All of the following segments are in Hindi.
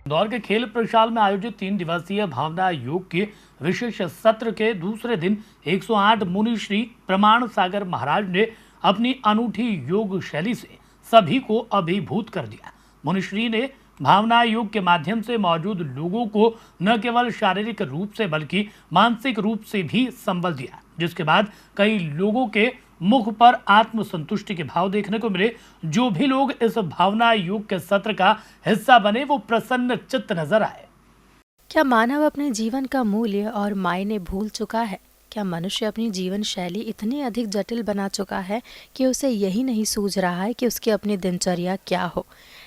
इंदौर के खेल प्रशाल में आयोजित 3 दिवसीय भावना योग के विशेष सत्र के दूसरे दिन 108 मुनि श्री प्रमाण सागर महाराज ने अपनी अनूठी योग शैली से सभी को अभिभूत कर दिया। मुनिश्री ने भावना योग के माध्यम से मौजूद लोगों को न केवल शारीरिक रूप से बल्कि मानसिक रूप से भी संबल दिया, जिसके बाद कई लोगों के मुख पर आत्मसंतुष्टि के भाव देखने को मिले। जो भी लोग इस भावना योग के सत्र का हिस्सा बने वो प्रसन्न चित्त नजर आए। क्या मानव अपने जीवन का मूल्य और मायने भूल चुका है? क्या मनुष्य अपनी जीवन शैली इतनी अधिक जटिल बना चुका है कि उसे यही नहीं सूझ रहा है कि उसकी अपनी दिनचर्या क्या हो?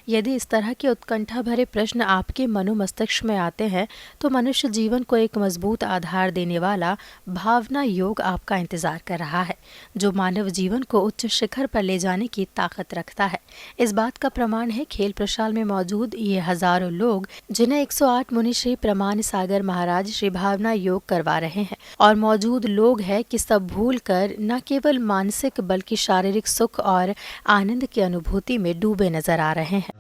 यदि इस तरह के उत्कंठा भरे प्रश्न आपके मनोमस्तिष्क में आते हैं तो मनुष्य जीवन को एक मजबूत आधार देने वाला भावना योग आपका इंतजार कर रहा है, जो मानव जीवन को उच्च शिखर पर ले जाने की ताकत रखता है। इस बात का प्रमाण है खेल प्रशाल में मौजूद ये हजारों लोग, जिन्हें 108 मुनि श्री प्रमाण सागर महाराज श्री भावना योग करवा रहे हैं। और मौजूद लोग हैं कि सब भूल कर न केवल मानसिक बल्कि शारीरिक सुख और आनंद की अनुभूति में डूबे नजर आ रहे हैं।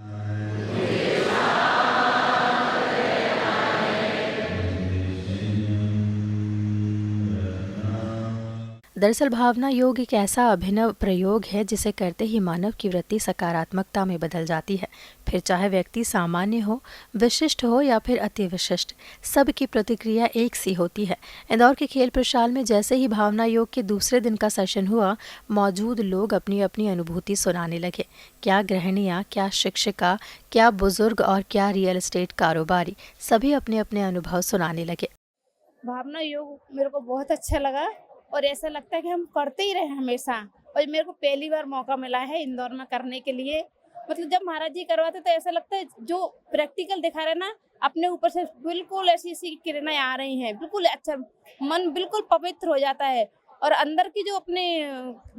दरअसल भावना योग एक ऐसा अभिनव प्रयोग है जिसे करते ही मानव की वृत्ति सकारात्मकता में बदल जाती है। फिर चाहे व्यक्ति सामान्य हो, विशिष्ट हो या फिर अति विशिष्ट, सबकी प्रतिक्रिया एक सी होती है। इंदौर के खेल प्रशाल में जैसे ही भावना योग के दूसरे दिन का सेशन हुआ, मौजूद लोग अपनी अपनी अनुभूति सुनाने लगे। क्या गृहिणियाँ, क्या शिक्षिका, क्या बुजुर्ग और क्या रियल एस्टेट कारोबारी, सभी अपने अपने अनुभव सुनाने लगे। भावना योग मेरे को बहुत अच्छा लगा और ऐसा लगता है कि हम करते ही रहे हमेशा। और मेरे को पहली बार मौका मिला है इंदौर में करने के लिए। मतलब जब महाराज जी करवाते तो ऐसा लगता है जो प्रैक्टिकल दिखा रहे ना, अपने ऊपर से बिल्कुल ऐसी ऐसी किरणें आ रही हैं, बिल्कुल अच्छा, मन बिल्कुल पवित्र हो जाता है। और अंदर की जो अपने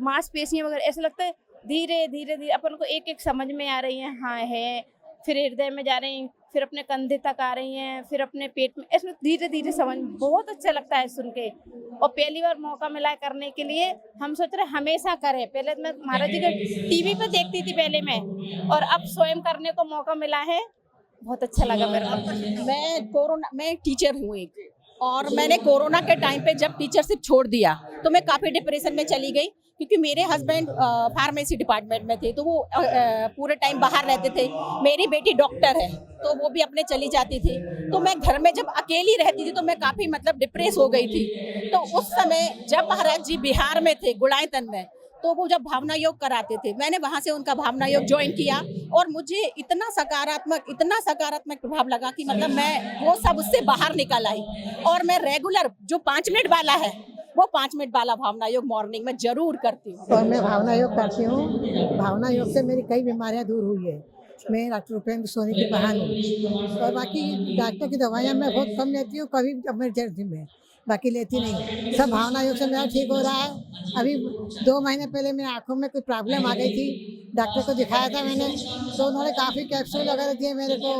मांसपेशियां वगैरह, ऐसा लगता है धीरे धीरे धीरे अपन को एक एक समझ में आ रही है। हाँ है, फिर हृदय में जा रही हैं, फिर अपने कंधे तक आ रही हैं, फिर अपने पेट में, इसमें धीरे धीरे समझ, बहुत अच्छा लगता है सुन के। और पहली बार मौका मिला है करने के लिए, हम सोच रहे हमेशा करें। पहले मैं महाराज जी को टीवी पे देखती थी पहले मैं, और अब स्वयं करने को मौका मिला है, बहुत अच्छा लगा मेरे को। मैं टीचर हूँ एक, और मैंने कोरोना के टाइम पे जब टीचरशिप छोड़ दिया तो मैं काफ़ी डिप्रेशन में चली गई, क्योंकि मेरे हस्बैंड फार्मेसी डिपार्टमेंट में थे तो वो पूरे टाइम बाहर रहते थे। मेरी बेटी डॉक्टर है तो वो भी अपने चली जाती थी, तो मैं घर में जब अकेली रहती थी तो मैं काफ़ी मतलब डिप्रेस हो गई थी। तो उस समय जब महाराज जी बिहार में थे, गुड़ाईतन में, तो वो जब भावना योग कराते थे, मैंने वहाँ से उनका भावना योग ज्वाइन किया और मुझे इतना सकारात्मक प्रभाव लगा कि मतलब मैं वो सब उससे बाहर निकल आई। और मैं रेगुलर जो 5 मिनट वाला है वो 5 मिनट वाला भावना योग मॉर्निंग में जरूर करती हूँ। और मैं भावना योग करती हूँ। भावना योग से मेरी कई बीमारियाँ दूर हुई है। मैं डॉक्टर उपेंद्र सोनी की बहन हूँ और बाकी डॉक्टर की दवाइयाँ मैं बहुत कम लेती हूँ, कभी इमरजेंसी में, बाकी लेती नहीं। सब भावना योग से मेरा ठीक हो रहा है। अभी 2 महीने पहले मेरी आँखों में कुछ प्रॉब्लम आ गई थी, डॉक्टर को दिखाया था मैंने, तो उन्होंने काफ़ी कैप्सूल वगैरह दिए मेरे को,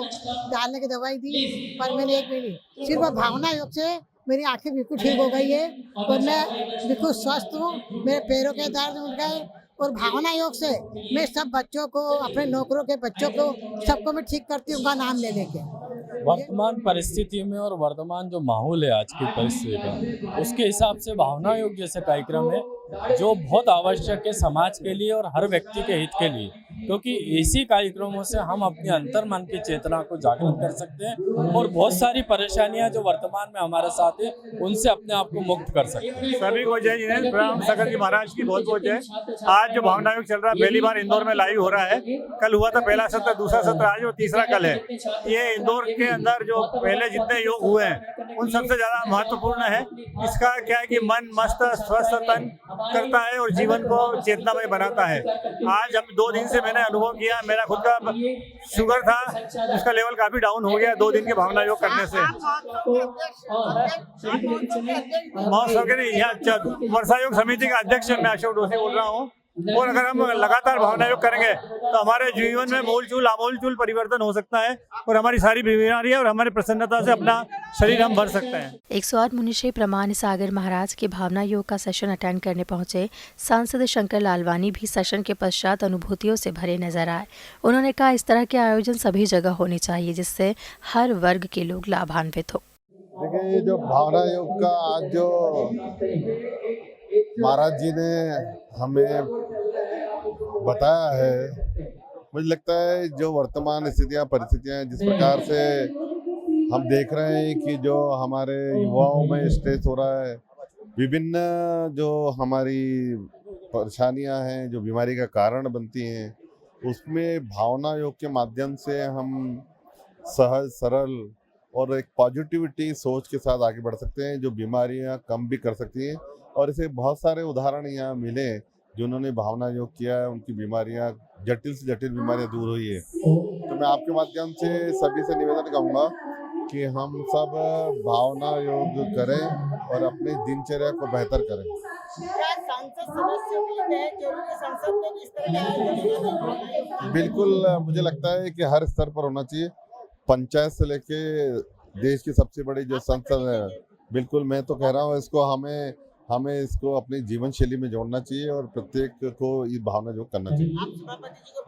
डालने की दवाई दी, पर मैंने एक भी नहीं। सिर्फ भावना योग से मेरी आंखें बिल्कुल ठीक हो गई है और मैं बिल्कुल स्वस्थ हूँ। मेरे पैरों के दर्द उठ गए और भावना योग से मैं सब बच्चों को, अपने नौकरों के बच्चों को, सबको मैं ठीक करती हूँ, उनका नाम ले लेके। वर्तमान परिस्थिति में और वर्तमान जो माहौल है आज की परिस्थिति का, उसके हिसाब से भावना योग जैसे कार्यक्रम है जो बहुत आवश्यक है समाज के लिए और हर व्यक्ति के हित के लिए, क्योंकि इसी कार्यक्रमों से हम अपने अंतर मन की चेतना को जागृत कर सकते हैं और बहुत सारी परेशानियां जो वर्तमान में हमारे साथ है उनसे अपने आप को मुक्त कर सकते हैं। सभी को जय जिनेन्द्र प्रणाम। सागर जी महाराज की बहुत बहुत जय। आज जो भावना योग चल रहा है, पहली बार इंदौर में लाइव हो रहा है। कल हुआ था पहला सत्र, दूसरा सत्र आज और तीसरा कल है। ये इंदौर के अंदर जो पहले जितने योग हुए हैं उन सबसे ज्यादा महत्वपूर्ण है। इसका क्या है कि मन मस्त स्वस्थ तन करता है और जीवन को चेतनामय बनाता है। आज हम 2 दिन से मैंने अनुभव किया, मेरा खुद का शुगर था, उसका लेवल काफी डाउन हो गया 2 दिन के भावना योग करने से। महोत्सव के लिए यहाँ वर्षा योग समिति का अध्यक्ष मैं अशोक डोसी बोल रहा हूँ। और अगर हम लगातार भावना योग करेंगे तो हमारे जीवन में मूलचूल आमूलचूल परिवर्तन हो सकता है और हमारी सारी बीमारियां और हमारी प्रसन्नता से अपना शरीर हम भर सकते हैं। 108 मुनिश्री प्रमाण सागर महाराज के भावना योग का सेशन अटेंड करने पहुंचे सांसद शंकर लालवानी भी सेशन के पश्चात अनुभूतियों से भरे नजर आए। उन्होंने कहा इस तरह के आयोजन सभी जगह होने चाहिए जिससे हर वर्ग के लोग लाभान्वित हो। देखिए, ये जो भावना योग का आज जो महाराज जी ने हमें बताया है, मुझे लगता है जो वर्तमान स्थितियां परिस्थितियां जिस प्रकार से हम देख रहे हैं कि जो हमारे युवाओं में स्ट्रेस हो रहा है, विभिन्न जो हमारी परेशानियां हैं जो बीमारी का कारण बनती हैं, उसमें भावना योग के माध्यम से हम सहज सरल और एक पॉजिटिविटी सोच के साथ आगे बढ़ सकते हैं, जो बीमारियां कम भी कर सकती हैं। और इसे बहुत सारे उदाहरण यहाँ मिले जिन्होंने भावना योग किया है, उनकी बीमारियां जटिल से जटिल बीमारियां दूर हुई है। तो मैं आपके माध्यम से सभी से निवेदन करूँगा कि हम सब भावना योग करें और अपनी दिनचर्या को बेहतर करें। बिल्कुल, मुझे लगता है कि हर स्तर पर होना चाहिए, पंचायत से लेके देश की सबसे बड़ी जो संसद है। बिल्कुल, मैं तो कह रहा हूँ इसको हमें इसको अपनी जीवन शैली में जोड़ना चाहिए और प्रत्येक को ये भावना योग करना चाहिए।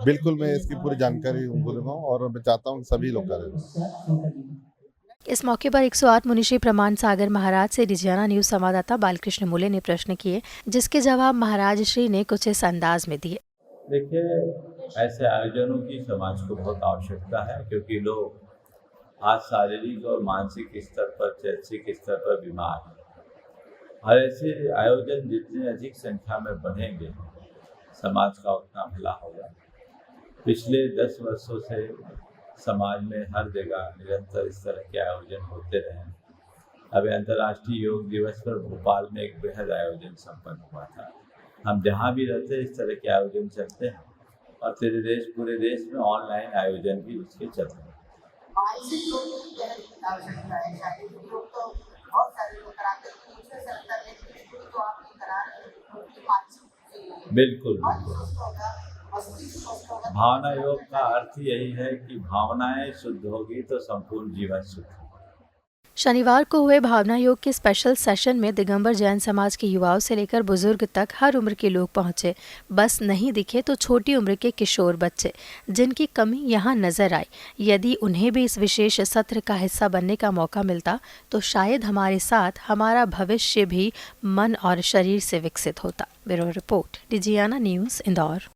बिल्कुल, मैं इसकी पूरी जानकारी उनको दूंगा और मैं चाहता हूँ सभी लोग करें। इस मौके पर 108 मुनिश्री प्रमाण सागर महाराज से डिजियाना न्यूज संवाददाता बालकृष्ण मूले ने प्रश्न किए, जिसके जवाब महाराज श्री ने कुछ इस अंदाज में दिए। देखिए, ऐसे आयोजनों की समाज को बहुत आवश्यकता है, क्योंकि लोग आज शारीरिक और मानसिक स्तर पर, शैक्षिक स्तर पर बीमार हैं। और ऐसे आयोजन जितने अधिक संख्या में बढ़ेंगे, समाज का उतना भला होगा। पिछले 10 वर्षों से समाज में हर जगह निरंतर इस तरह के आयोजन होते रहे। अभी अंतर्राष्ट्रीय योग दिवस पर भोपाल में एक बेहद आयोजन संपन्न हुआ था। हम जहाँ भी रहते हैं इस तरह के आयोजन चलते हैं और पूरे देश में ऑनलाइन आयोजन भी इसके चल रहे हैं। बिल्कुल, भावना योग का अर्थ यही है कि भावनाएं शुद्ध होगी तो संपूर्ण जीवन शुद्ध होगा। शनिवार को हुए भावना योग के स्पेशल सेशन में दिगंबर जैन समाज के युवाओं से लेकर बुजुर्ग तक हर उम्र के लोग पहुंचे। बस नहीं दिखे तो छोटी उम्र के किशोर बच्चे, जिनकी कमी यहां नजर आई। यदि उन्हें भी इस विशेष सत्र का हिस्सा बनने का मौका मिलता तो शायद हमारे साथ हमारा भविष्य भी मन और शरीर से विकसित होता। Bureau report, Digiana news, Indore.